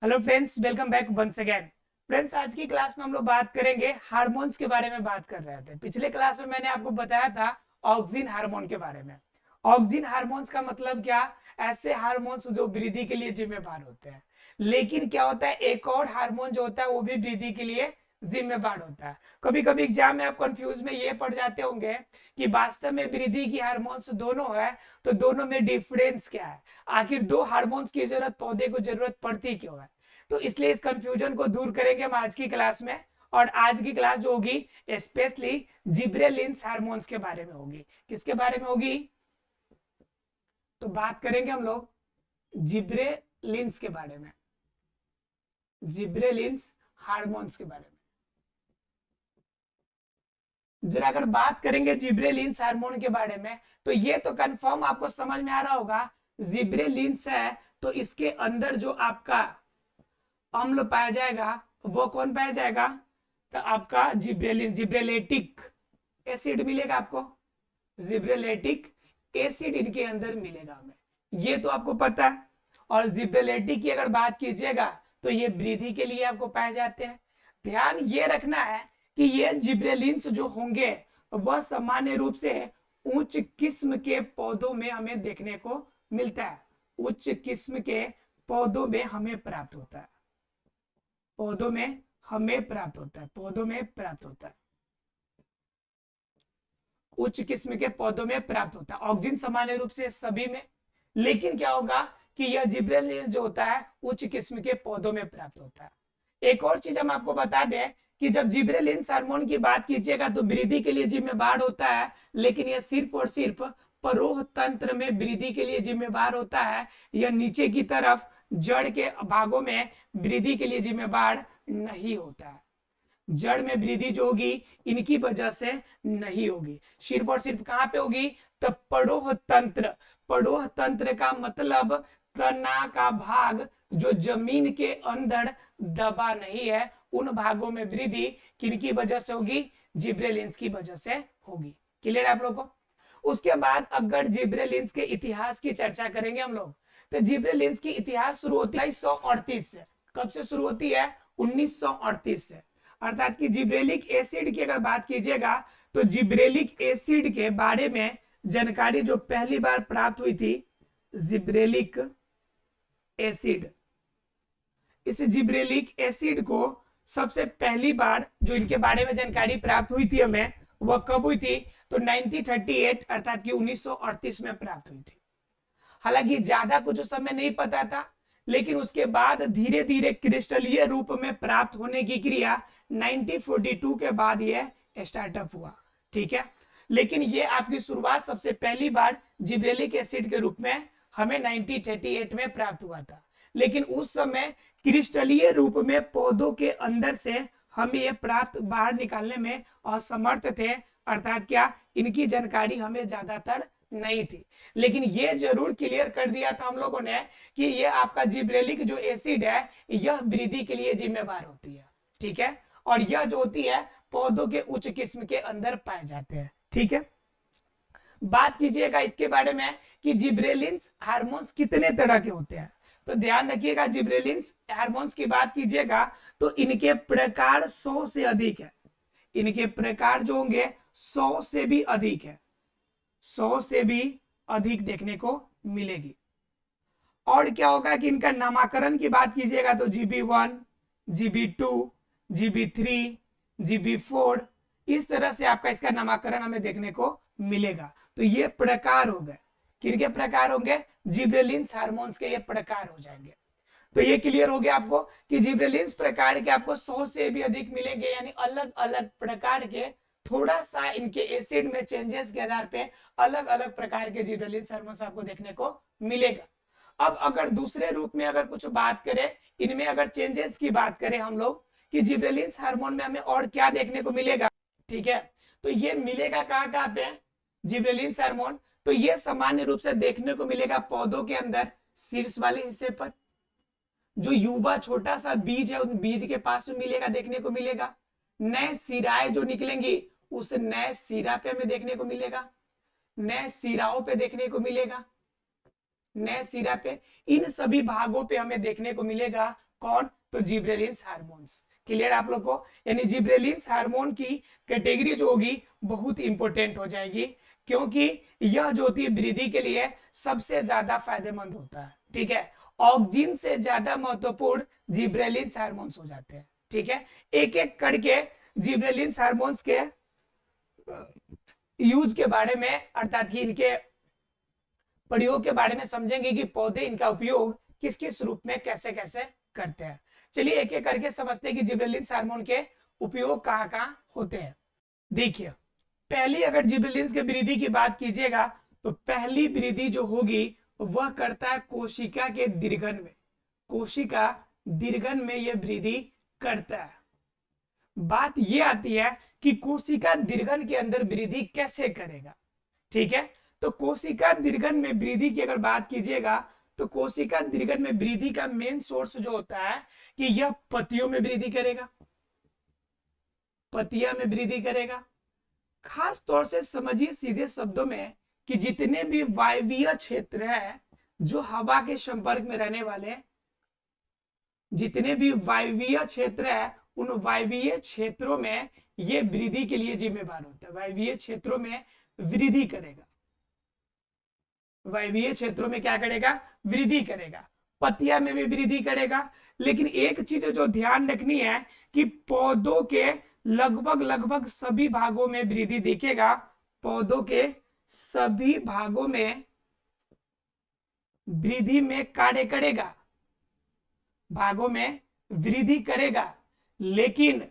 Hello friends, welcome back once again. Friends, आज की class में हम लोग बात करेंगे हार्मोन्स के बारे में। बात कर रहे थे पिछले क्लास में, मैंने आपको बताया था ऑक्सिन हार्मोन के बारे में। ऑक्सिन हार्मोन्स का मतलब क्या? ऐसे हार्मोन्स जो वृद्धि के लिए जिम्मेदार होते हैं। लेकिन क्या होता है, एक और हार्मोन जो होता है वो भी वृद्धि के लिए जिम्मेदार होता है। कभी कभी एग्जाम में आप कंफ्यूज में ये पड़ जाते होंगे कि वास्तव में वृद्धि की हार्मोन्स दोनों है, तो दोनों में डिफरेंस क्या है? आखिर दो हार्मोन्स की जरूरत पौधे को जरूरत पड़ती क्यों है? तो इसलिए इस कंफ्यूजन को दूर करेंगे हम आज की क्लास में। और आज की क्लास जो होगी स्पेशली जिब्रेलिन्स हार्मोन्स के बारे में होगी। किसके बारे में होगी? तो बात करेंगे हम लोग जिब्रेलिन्स के बारे में, जिब्रेलिन्स हार्मोन्स के बारे में। जरा अगर बात करेंगे जिब्रेलिन्स हार्मोन के बारे में, तो ये तो कंफर्म आपको समझ में आ रहा होगा, जिब्रेलिन्स है तो इसके अंदर जो आपका अम्ल पाया जाएगा वो कौन पाया जाएगा? तो आपका जिब्रेलिन, जिब्रेलेटिक एसिड मिलेगा आपको। जिब्रेलेटिक एसिड इनके अंदर मिलेगा हमें, ये तो आपको पता है। और जिब्रेलेटिक की अगर बात कीजिएगा तो ये वृद्धि के लिए आपको पाए जाते हैं। ध्यान ये रखना है कि ये जिब्रेलिन्स जो होंगे वह सामान्य रूप से उच्च किस्म के पौधों में हमें देखने को मिलता है। उच्च किस्म के पौधों में हमें प्राप्त होता है, पौधों में हमें प्राप्त होता है, पौधों में प्राप्त होता है, उच्च किस्म के पौधों में प्राप्त होता है। ऑक्सीजन सामान्य रूप से सभी में, लेकिन क्या होगा कि यह जिब्रेलिन जो होता है उच्च किस्म के पौधों में प्राप्त होता है। एक और चीज हम आपको बता दें कि जब जिब्रेलिन हार्मोन की बात कीजिएगा तो वृद्धि के लिए जिम्मेदार होता है, लेकिन यह सिर्फ और सिर्फ परोह तंत्र में वृद्धि के लिए जिम्मेदार होता है। यह नीचे की तरफ जड़ के भागों में वृद्धि के लिए जिम्मेदार नहीं होता है। जड़ में वृद्धि जो होगी इनकी वजह से नहीं होगी, सिर्फ और सिर्फ कहां पे होगी? तो पड़ोह तंत्र। पड़ोह तंत्र का मतलब तना का भाग जो जमीन के अंदर दबा नहीं है, उन भागों में वृद्धि किनकी वजह से होगी? जिब्रेलिन्स की वजह से होगी। क्लियर है आप लोग को? उसके बाद अगर जिब्रेलिन्स के इतिहास की चर्चा करेंगे हम लोग, तो जिब्रेलिन्स की इतिहास शुरू होती है 1938 से। कब से शुरू होती है? 1938 से। अर्थात कि जिब्रेलिक एसिड की अगर बात कीजिएगा तो जिब्रेलिक एसिड के बारे में जानकारी जो पहली बार प्राप्त हुई थी, जिब्रेलिक एसिड, इस जिब्रेलिक एसिड को सबसे पहली बार जो इनके बारे में जानकारी प्राप्त हुई थी हमें, वह कब हुई थी? तो 1938 अर्थात कि 1938 में प्राप्त हुई थी। हालांकि ज्यादा कुछ उस समय नहीं पता था, लेकिन उसके बाद धीरे धीरे क्रिस्टलीय रूप में प्राप्त होने की क्रिया 1942 के बाद यह स्टार्टअप हुआ। ठीक है, लेकिन ये आपकी शुरुआत सबसे पहली बार जिब्रेलिक एसिड के रूप में हमें 1938 में प्राप्त हुआ था। लेकिन उस समय क्रिस्टलीय रूप में पौधों के अंदर से हम ये प्राप्त बाहर निकालने में असमर्थ थे। अर्थात क्या, इनकी जानकारी हमें ज्यादातर नहीं थी। लेकिन ये जरूर क्लियर कर दिया था हम लोगों ने कि ये आपका जिब्रेलिक जो एसिड है यह वृद्धि के लिए जिम्मेदार होती है। ठीक है, और यह जो होती है पौधों के उच्च किस्म के अंदर पाए जाते हैं। ठीक है, बात कीजिएगा इसके बारे में कि जिब्रेलिन्स हार्मोन्स कितने तरह के होते हैं। तो ध्यान रखिएगा, जिब्रेलिन्स हार्मोन्स की बात कीजिएगा तो इनके प्रकार 100 से अधिक है। इनके प्रकार जो होंगे 100 से भी अधिक है, 100 से भी अधिक देखने को मिलेगी। और क्या होगा कि इनका नामकरण की बात कीजिएगा तो GB1, GB2, GB3, GB4, इस तरह से आपका इसका नामकरण हमें देखने को मिलेगा। तो ये प्रकार हो गए, किनके प्रकार होंगे? जिब्रेलिन्स हार्मोन्स के ये प्रकार हो जाएंगे। तो ये क्लियर हो गया आपको कि जिब्रेलिन्स प्रकार के आपको 100 से भी अधिक मिलेंगे, यानी अलग अलग प्रकार के, थोड़ा सा इनके एसिड में चेंजेस के आधार पे अलग अलग प्रकार के जिब्रेलिन्स हार्मोन्स आपको देखने को मिलेगा। अब अगर दूसरे रूप में अगर कुछ बात करें, इनमें अगर चेंजेस की बात करें हम लोग कि जिब्रेलिन्स हार्मोन में हमें और क्या देखने को मिलेगा। ठीक है, तो ये मिलेगा कहां कहां पे? जिब्रेलिन्स हार्मोन तो ये सामान्य रूप से देखने को मिलेगा पौधों के अंदर शीर्ष वाले हिस्से पर। जो युवा छोटा सा बीज है उन बीज के पास में मिलेगा, देखने को मिलेगा। नए सिराएं जो निकलेंगी उस नए सिरा पे हमें देखने को मिलेगा, नए सिराओं पे देखने को मिलेगा, नए सिरा पे, इन सभी भागों पे हमें देखने को मिलेगा कौन? तो जिब्रेलिन्स हार्मोन्स। क्लियर आप लोग को? यानी जिब्रेलिन्स हार्मोन की कैटेगरी जो होगी बहुत इंपॉर्टेंट हो जाएगी, क्योंकि यह जो होती है वृद्धि के लिए सबसे ज्यादा फायदेमंद होता है। ठीक है, ऑक्सिन से ज्यादा महत्वपूर्ण जिब्रेलिन्स हार्मोन्स हो जाते हैं। ठीक है, एक एक करके जिब्रेलिन्स हार्मोन्स के यूज के बारे में, अर्थात कि इनके प्रयोग के बारे में समझेंगे कि पौधे इनका उपयोग किस किस रूप में कैसे कैसे करते हैं। चलिए एक एक करके समझते हैं कि जिब्रेलिन्स हार्मोन के उपयोग कहाँ कहाँ होते हैं। देखिए, पहली अगर जिब्रेलिन्स के वृद्धि की बात कीजिएगा तो पहली वृद्धि जो होगी वह करता है कोशिका के दीर्घन में। कोशिका दीर्घन में यह वृद्धि करता है। बात यह आती है कि कोशिका दीर्घन के अंदर वृद्धि कैसे करेगा। ठीक है, तो कोशिका दीर्घन में वृद्धि की अगर बात कीजिएगा तो कोशिका दीर्घन में वृद्धि का मेन सोर्स जो होता है कि यह पत्तियों में वृद्धि करेगा, पत्तियां में वृद्धि करेगा। खास तौर से समझिए सीधे शब्दों में कि जितने भी वायवीय क्षेत्र है जो हवा के संपर्क में रहने वाले, जितने भी वायवीय क्षेत्र है उन वायवीय क्षेत्रों में ये वृद्धि के लिए जिम्मेदार होता है। वायवीय क्षेत्रों में वृद्धि करेगा, वायवीय क्षेत्रों में क्या करेगा? वृद्धि करेगा। पत्तियां में भी वृद्धि करेगा। लेकिन एक चीज जो ध्यान रखनी है कि पौधों के लगभग लगभग सभी भागों में वृद्धि दिखेगा। पौधों के सभी भागों में वृद्धि में कार्य करेगा, भागों में वृद्धि करेगा। लेकिन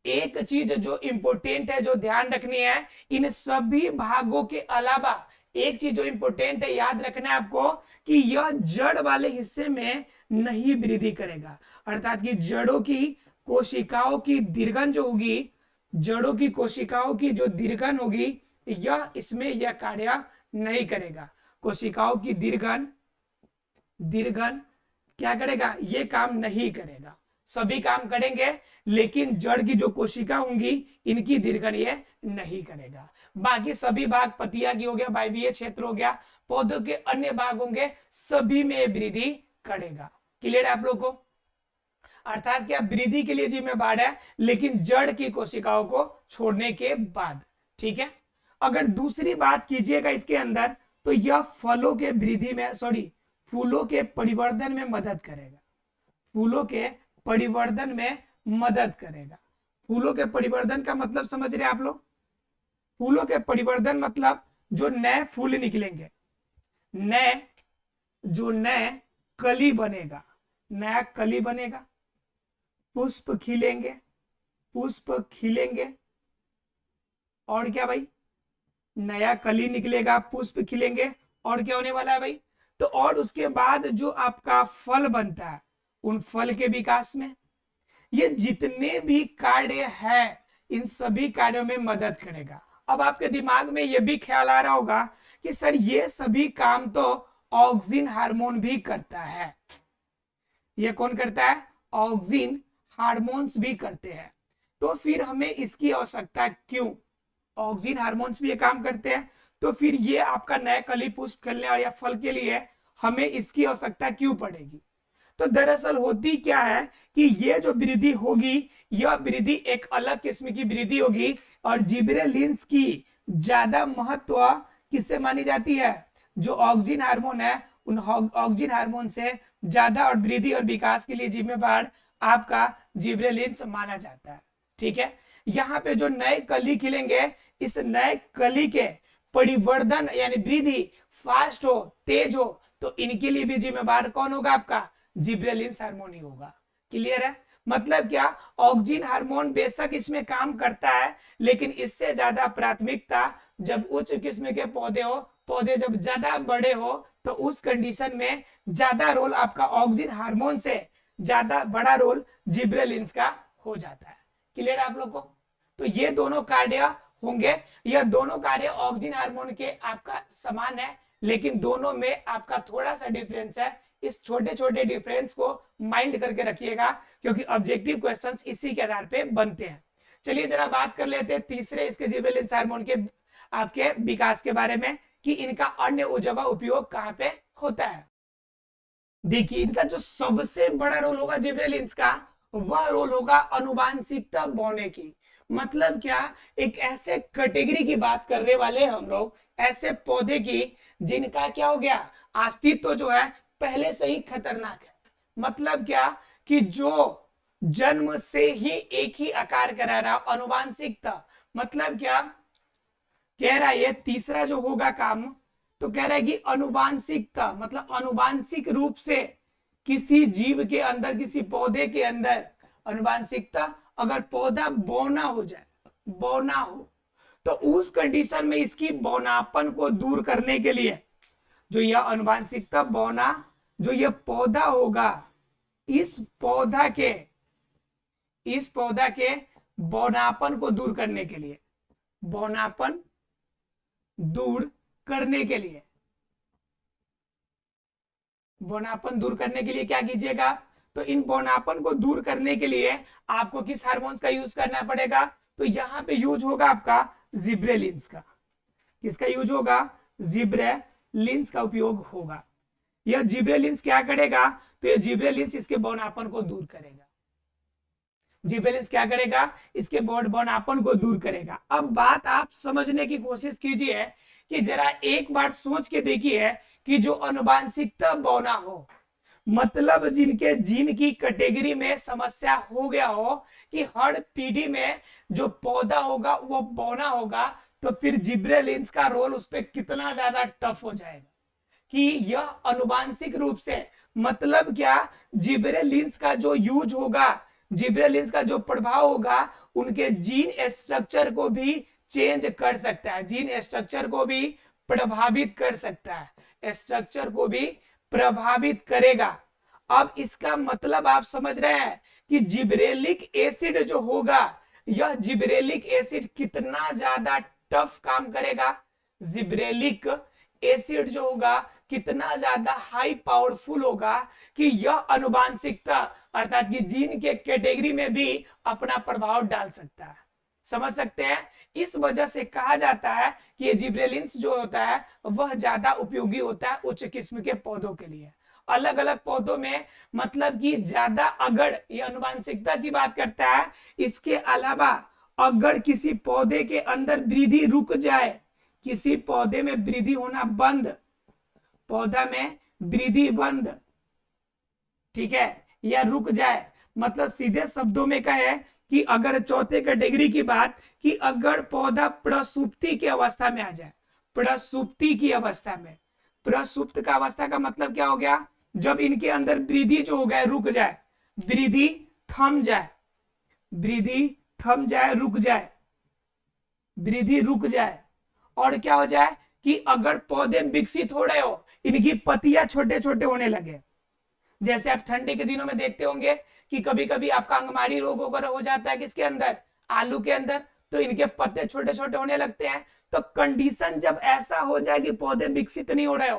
एक चीज जो इंपॉर्टेंट है, जो ध्यान रखनी है, इन सभी भागों के अलावा एक चीज जो इंपॉर्टेंट है, याद रखना है आपको कि यह जड़ वाले हिस्से में नहीं वृद्धि करेगा। अर्थात कि जड़ों की कोशिकाओं की दीर्घन जो होगी, जड़ों की कोशिकाओं की जो दीर्घन होगी, यह इसमें यह कार्य नहीं करेगा। कोशिकाओं की दीर्घन क्या करेगा? ये काम नहीं करेगा। सभी काम करेंगे लेकिन जड़ की जो कोशिका होंगी इनकी दीर्घन ये नहीं करेगा। बाकी सभी भाग, पत्तियां की हो गया, वायवीय क्षेत्र हो गया, पौधों के अन्य भाग होंगे, सभी में वृद्धि करेगा। क्लियर है आप लोग को? अर्थात क्या वृद्धि के लिए जिम्मेदार है लेकिन जड़ की कोशिकाओं को छोड़ने के बाद। ठीक है, अगर दूसरी बात कीजिएगा इसके अंदर तो यह फलों के वृद्धि में, फूलों के परिवर्धन में मदद करेगा। फूलों के परिवर्धन में मदद करेगा। फूलों के परिवर्धन का मतलब समझ रहे हैं आप लोग? फूलों के परिवर्धन मतलब जो नए फूल निकलेंगे, नए कली बनेगा, नया कली बनेगा, पुष्प खिलेंगे, और क्या भाई? नया कली निकलेगा, पुष्प खिलेंगे, और क्या होने वाला है भाई? तो और उसके बाद जो आपका फल बनता है, उन फल के विकास में ये जितने भी कार्य है इन सभी कार्यों में मदद करेगा। अब आपके दिमाग में ये भी ख्याल आ रहा होगा कि सर ये सभी काम तो ऑक्सिन हार्मोन भी करता है। ये कौन करता है? ऑक्सिन हार्मोन्स भी करते हैं। तो फिर हमें इसकी आवश्यकता क्यों? ऑक्सिन हार्मोन्स भी ये काम करते हैं, तो फिर ये आपका नया कली पुष्प खिलने और या फल के लिए हमें इसकी आवश्यकता क्यों पड़ेगी? तो दरअसल होती क्या है कि ये जो वृद्धि होगी, यह वृद्धि एक अलग किस्म की वृद्धि होगी, और जिब्रेलिन्स की ज्यादा महत्व किससे मानी जाती है? जो ऑक्सिन हार्मोन है, उन ऑक्सिन हार्मोन से ज्यादा और वृद्धि और विकास के लिए जिम्मेदार आपका जिब्रेलिन्स माना जाता है। ठीक है, यहाँ पे जो नए कली खिलेंगे, इस नए कली के परिवर्धन यानी वृद्धि फास्ट हो, तेज हो, तो इनके लिए भी जिम्मेदार कौन होगा? आपका जिब्रेलिन्स हार्मोन ही होगा। क्लियर है? मतलब क्या? ऑक्सिन हार्मोन बेशक इसमें काम करता है, लेकिन इससे ज्यादा प्राथमिकता जब उच्च किस्म के पौधे जब ज्यादा बड़े हो, तो उस कंडीशन में ज्यादा रोल आपका ऑक्सिन हार्मोन से ज्यादा बड़ा रोल जिब्रेलिन्स का हो जाता है। क्लियर है आप लोग को? तो ये दोनों कार्य होंगे, यह दोनों कार्य ऑक्सिन हार्मोन के आपका समान है, लेकिन दोनों में आपका थोड़ा सा डिफरेंस है। इस छोटे छोटे डिफरेंस को माइंड करके रखिएगा, क्योंकि ऑब्जेक्टिव क्वेश्चंस इसी के आधार पे बनते हैं। चलिए जरा बात कर लेते हैं तीसरे इसके जिब्रेलिन्स हार्मोन के आपके विकास के बारे में, कि इनका अन्य जगह उपयोग कहाँ पे होता है। देखिए इनका जो सबसे बड़ा रोल होगा जिब्रेलिन्स का, वह रोल होगा अनुवांशिकता बोने की। मतलब क्या, एक ऐसे कैटेगरी की बात करने वाले हम लोग, ऐसे पौधे की जिनका क्या हो गया, अस्तित्व जो है पहले से ही खतरनाक है। मतलब क्या कि जो जन्म से ही एक ही आकार करा रहा, अनुवांशिकता। मतलब क्या कह रहा है, ये तीसरा जो होगा काम, तो कह रहा है कि अनुवांशिकता मतलब अनुवांशिक रूप से किसी जीव के अंदर, किसी पौधे के अंदर अनुवांशिकता, अगर पौधा बौना हो जाए, बौना हो, तो उस कंडीशन में इसकी बौनापन को दूर करने के लिए, जो यह अनुवांशिकता बौना, जो यह पौधा होगा, इस पौधा के, इस पौधा के बौनापन को दूर करने के लिए, बौनापन दूर करने के लिए, बौनापन दूर करने के लिए क्या कीजिएगा, तो इन बौनापन को दूर करने के लिए आपको किस हार्मोन्स का यूज करना पड़ेगा, तो यहां पे यूज होगा आपका जिब्रेलिन्स का। किसका यूज होगा, जिब्रेलिन्स का उपयोग होगा। यह जिब्रेलिन्स क्या करेगा, तो यह जिब्रेलिन्स इसके बौनापन को दूर करेगा। जिब्रेलिन्स क्या करेगा, इसके बौनापन को दूर करेगा। अब बात आप समझने की कोशिश कीजिए कि जरा एक बार सोच के देखिए कि जो अनुवांशिकता बौना हो, मतलब जिनके जीन की कैटेगरी में समस्या हो गया हो कि हर पीढ़ी में जो पौधा होगा वो बौना होगा, तो फिर जिब्रेलिन्स का रोल उस पर कितना ज्यादा टफ हो जाएगा कि यह अनुवांशिक रूप से, मतलब क्या, जिब्रेलिन्स का जो यूज होगा, जिब्रेलिन्स का जो प्रभाव होगा, उनके जीन स्ट्रक्चर को भी चेंज कर सकता है, जीन स्ट्रक्चर को भी प्रभावित कर सकता है, स्ट्रक्चर को भी प्रभावित करेगा। अब इसका मतलब आप समझ रहे हैं कि जिब्रेलिक एसिड जो होगा, यह जिब्रेलिक एसिड कितना ज्यादा टफ काम करेगा, जिब्रेलिक एसिड जो होगा कितना ज्यादा हाई पावरफुल होगा कि यह अनुवांशिकता अर्थात कि जीन के कैटेगरी में भी अपना प्रभाव डाल सकता है। समझ सकते हैं, इस वजह से कहा जाता है कि ये जिब्रेलिन्स जो होता है वह ज्यादा उपयोगी होता है उच्च किस्म के पौधों के लिए। अलग अलग पौधों में मतलब कि ज्यादा, अगर ये अनुवांशिकता की बात करता है, इसके अलावा अगर किसी पौधे के अंदर वृद्धि रुक जाए, किसी पौधे में वृद्धि होना बंद, पौधा में वृद्धि बंद, ठीक है, या रुक जाए, मतलब सीधे शब्दों में कहे कि अगर चौथे कैटेगरी की बात, कि अगर पौधा प्रसुप्ति की अवस्था में आ जाए, प्रसुप्ति की अवस्था में, प्रसुप्त का अवस्था का मतलब क्या हो गया, जब इनके अंदर वृद्धि जो हो गया रुक जाए, वृद्धि थम जाए, वृद्धि थम जाए, रुक जाए, वृद्धि रुक जाए, और क्या हो जाए कि अगर पौधे विकसित हो रहे हो, इनकी पत्तियां छोटे छोटे होने लगे, जैसे आप ठंडी के दिनों में देखते होंगे कि कभी कभी आपका अंगमारी रोग वगैरह हो जाता है, किसके अंदर, आलू के अंदर, तो इनके पत्ते छोटे छोटे होने लगते हैं। तो कंडीशन जब ऐसा हो जाए कि पौधे विकसित नहीं हो रहे हो,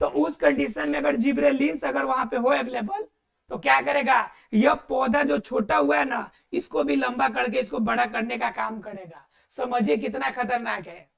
तो उस कंडीशन में अगर जिब्रेलिन्स अगर वहां पे हो अवेलेबल, तो क्या करेगा, यह पौधा जो छोटा हुआ है ना, इसको भी लंबा करके इसको बड़ा करने का काम करेगा। समझिए कितना खतरनाक है।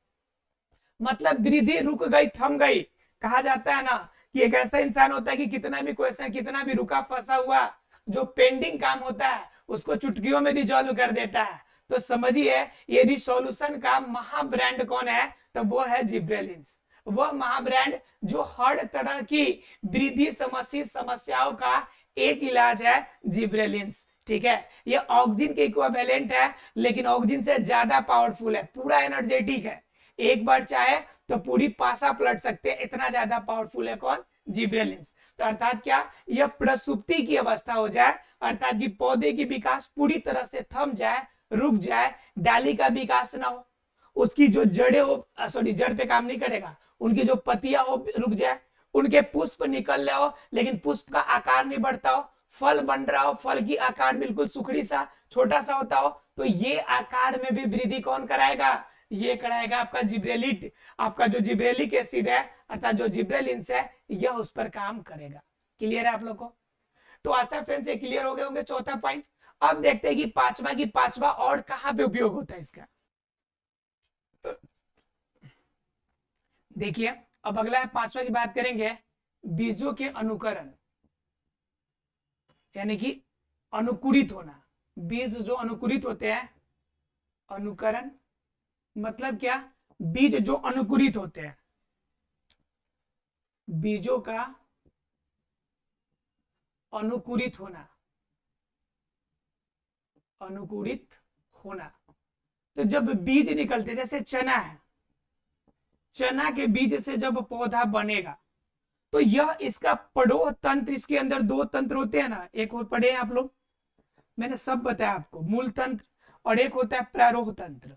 मतलब वृद्धि रुक गई, थम गई। कहा जाता है ना कि एक ऐसा इंसान होता है कि कितना भी क्वेश्चन, कितना भी रुका फंसा हुआ जो पेंडिंग काम होता है, उसको चुटकियों में रिजॉल्व कर देता है। तो समझिए ये रिसोल्यूशन का महाब्रांड कौन है, तो वो है जिब्रेलिन्स। वह महाब्रांड जो हर तरह की वृद्धि संबंधी समस्याओं का एक इलाज है, जिब्रेलिन्स। ठीक है, ये ऑक्सीजन के इक्विवेलेंट है, लेकिन ऑक्सीजन से ज्यादा पावरफुल है, पूरा एनर्जेटिक है। एक बार चाहे तो पूरी पासा पलट सकते हैं, इतना ज्यादा पावरफुल है कौन, जिब्रेलिन्स। तो अर्थात क्या, यह प्रसुप्ति की अवस्था हो जाए, अर्थात कि पौधे की विकास पूरी तरह से थम जाए, रुक जाए, डाली का विकास ना हो, उसकी जो जड़ें हो, सॉरी जड़ पे काम नहीं करेगा, उनकी जो पत्तियां हो रुक जाए, उनके पुष्प निकल रहे हो लेकिन पुष्प का आकार नहीं बढ़ता हो, फल बन रहा हो, फल की आकार बिल्कुल सुखड़ी सा छोटा सा होता हो, तो ये आकार में भी वृद्धि कौन कराएगा, ये कराएगा आपका जिब्रेलिक, आपका जो जिब्रेलिक एसिड है अर्थात जो जिब्रेलिन्स है, यह उस पर काम करेगा। क्लियर है आप लोग को? तो आशा फ्रेंड्स ये क्लियर हो गए होंगे चौथा पॉइंट। अब देखते हैं कि पांचवा और कहां पे उपयोग होता है इसका। देखिए अब अगला है पांचवा की बात करेंगे, बीजों के अनुकरण। यानी कि अनुकूलित होना। बीज जो अनुकूलित होते हैं, अनुकरण मतलब क्या, बीज जो अनुकूलित होते हैं, बीजों का अनुकूलित होना, अनुकूलित होना। तो जब बीज निकलते, जैसे चना है, चना के बीज से जब पौधा बनेगा तो यह इसका पड़ोह तंत्र, इसके अंदर दो तंत्र होते हैं ना, एक वो पढ़े हैं आप लोग, मैंने सब बताया आपको, मूल तंत्र और एक होता है प्रारोह तंत्र।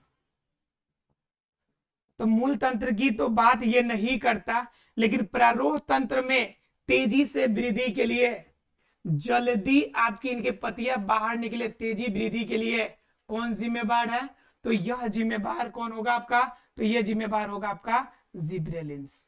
तो मूल तंत्र की तो बात ये नहीं करता, लेकिन प्रारोह तंत्र में तेजी से वृद्धि के लिए, जल्दी आपकी इनके पत्तियां बाहर निकले, तेजी वृद्धि के लिए कौन जिम्मेवार है? तो यह जिम्मेवार कौन होगा आपका? तो यह जिम्मेवार होगा आपका जिब्रेलिन्स।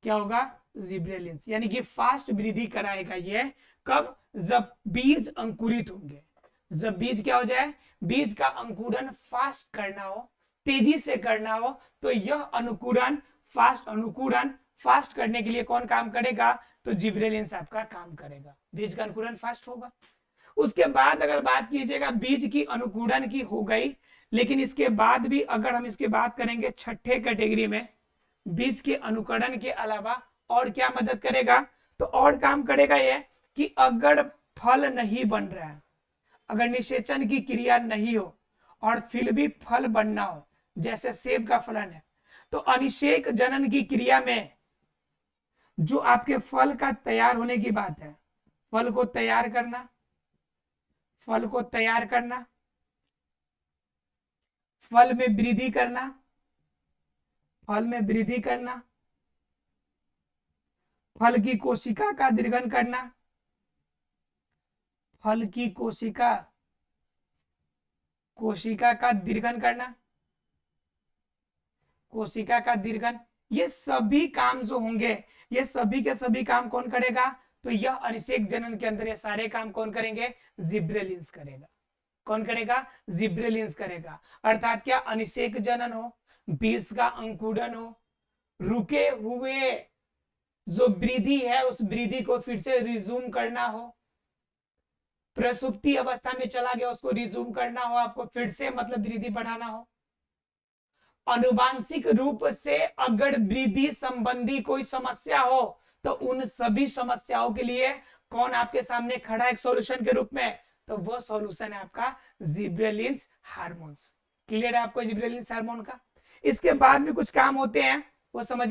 क्या होगा? जिब्रेलिन्स। यानी कि फास्ट वृद्धि कराएगा ये कब? जब बीज अंकुरित होंगे। जब बीज क्या हो जाए? बीज का अंकुरण फास्ट करना हो, तेजी से करना हो, तो यह अनुकूलन, फास्ट अनुकूलन फास्ट करने के लिए कौन काम करेगा? तो जिब्रेलिन्स आपका काम करेगा, बीज का अंकुरण फास्ट होगा। उसके बाद अगर बात कीजिएगा, बीज की अनुकूलन की हो गई, लेकिन इसके बाद भी अगर हम इसकी बात करेंगे छठे कैटेगरी में, बीज के अनुकरण के अलावा और क्या मदद करेगा? तो और काम करेगा ये कि अगर फल नहीं बन रहा है, अगर निषेचन की क्रिया नहीं हो और फिर भी फल बनना हो, जैसे सेब का फलन है, तो अनिषेक जनन की क्रिया में जो आपके फल का तैयार होने की बात है, फल को तैयार करना, फल को तैयार करना, फल में वृद्धि करना, फल में वृद्धि करना, फल की कोशिका का दीर्घन करना, फल की कोशिका का दीर्घन करना, कोशिका का दीर्घन, ये सभी काम जो होंगे, ये सभी के सभी काम कौन करेगा? तो यह अनिषेक जनन के अंदर ये सारे काम कौन करेंगे? जिब्रेलिन्स करेगा। कौन करेगा? जिब्रेलिन्स करेगा। अर्थात क्या? अनिषेक जनन हो, बीज का अंकुरण हो, रुके हुए जो वृद्धि है उस वृद्धि को फिर से रिज्यूम करना हो, प्रसुप्ति अवस्था में चला गया उसको रिज्यूम करना हो, आपको फिर से मतलब वृद्धि बढ़ाना हो, अनुवांशिक रूप से अगर वृद्धि संबंधी कोई समस्या हो, तो उन सभी समस्याओं के लिए कौन आपके सामने खड़ा है एक सॉल्यूशन के रूप में? तो वो सॉल्यूशन है आपका जिब्रेलिन्स हार्मोन्स। क्लियर है आपको जिब्रेलिन्स हार्मोन का? इसके बाद भी कुछ काम होते हैं, वो समझ,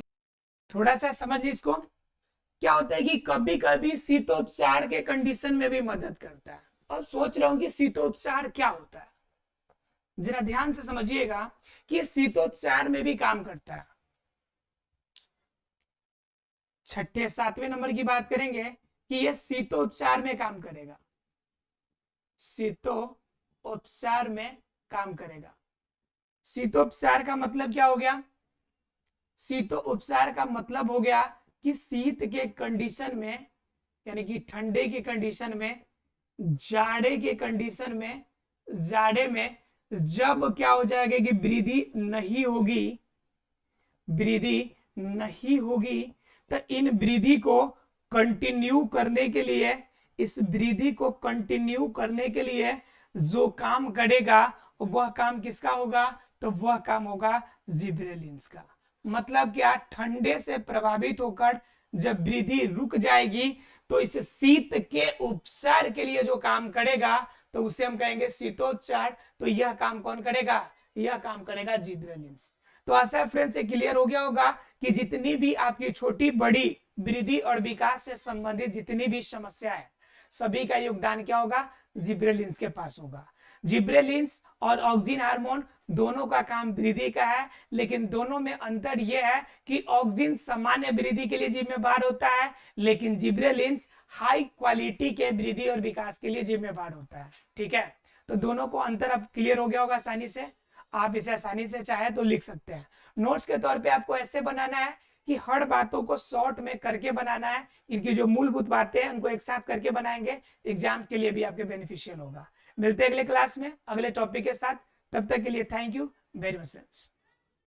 थोड़ा सा समझ लीजिए इसको। क्या होता है कि कभी कभी शीतोपचार के कंडीशन में भी मदद करता है। अब सोच रहा हूं कि शीतोपचार क्या होता है, जरा ध्यान से समझिएगा कि शीतोपचार में भी काम करता है। छठे सातवें नंबर की बात करेंगे कि यह शीतोपचार में काम करेगा, शीतोपचार में काम करेगा। शीतोपचार का मतलब क्या हो गया? शीतोपचार का मतलब हो गया कि शीत के कंडीशन में, यानी कि ठंडे के कंडीशन में, जाड़े के कंडीशन में, जाड़े में जब क्या हो जाएगा कि वृद्धि नहीं होगी, वृद्धि नहीं होगी, तो इन वृद्धि को कंटिन्यू करने के लिए, इस वृद्धि को कंटिन्यू करने के लिए जो काम करेगा वह काम किसका होगा? तो वह काम होगा जिब्रेलिन्स का। मतलब क्या? ठंडे से प्रभावित होकर जब वृद्धि रुक जाएगी तो इस शीत के उपचार के लिए जो काम करेगा तो उसे हम कहेंगे शीतोपचार। तो यह काम कौन करेगा? यह काम करेगा जिब्रेलिन्स। तो आशा है फ्रेंड्स ये क्लियर हो गया होगा कि जितनी भी आपकी छोटी बड़ी वृद्धि और विकास से संबंधित जितनी भी समस्या है, सभी का योगदान क्या होगा? जिब्रेलिन्स के पास होगा। जिब्रेलिन्स और ऑक्सिन हार्मोन दोनों का काम वृद्धि का है, लेकिन दोनों में अंतर यह है कि ऑक्सिन सामान्य वृद्धि के लिए जिम्मेवार होता है, लेकिन जिब्रेलिन्स हाई क्वालिटी के वृद्धि और विकास के लिए जिम्मेवार होता है। ठीक है, तो दोनों को अंतर अब क्लियर हो गया होगा आसानी से। आप इसे आसानी से चाहे तो लिख सकते हैं। नोट्स के तौर पे आपको ऐसे बनाना है कि हर बातों को शॉर्ट में करके बनाना है। इनकी जो मूलभूत बातें हैं उनको एक साथ करके बनाएंगे, एग्जाम के लिए भी आपके बेनिफिशियल होगा। मिलते हैं अगले क्लास में अगले टॉपिक के साथ। तब तक के लिए thank you very much friends.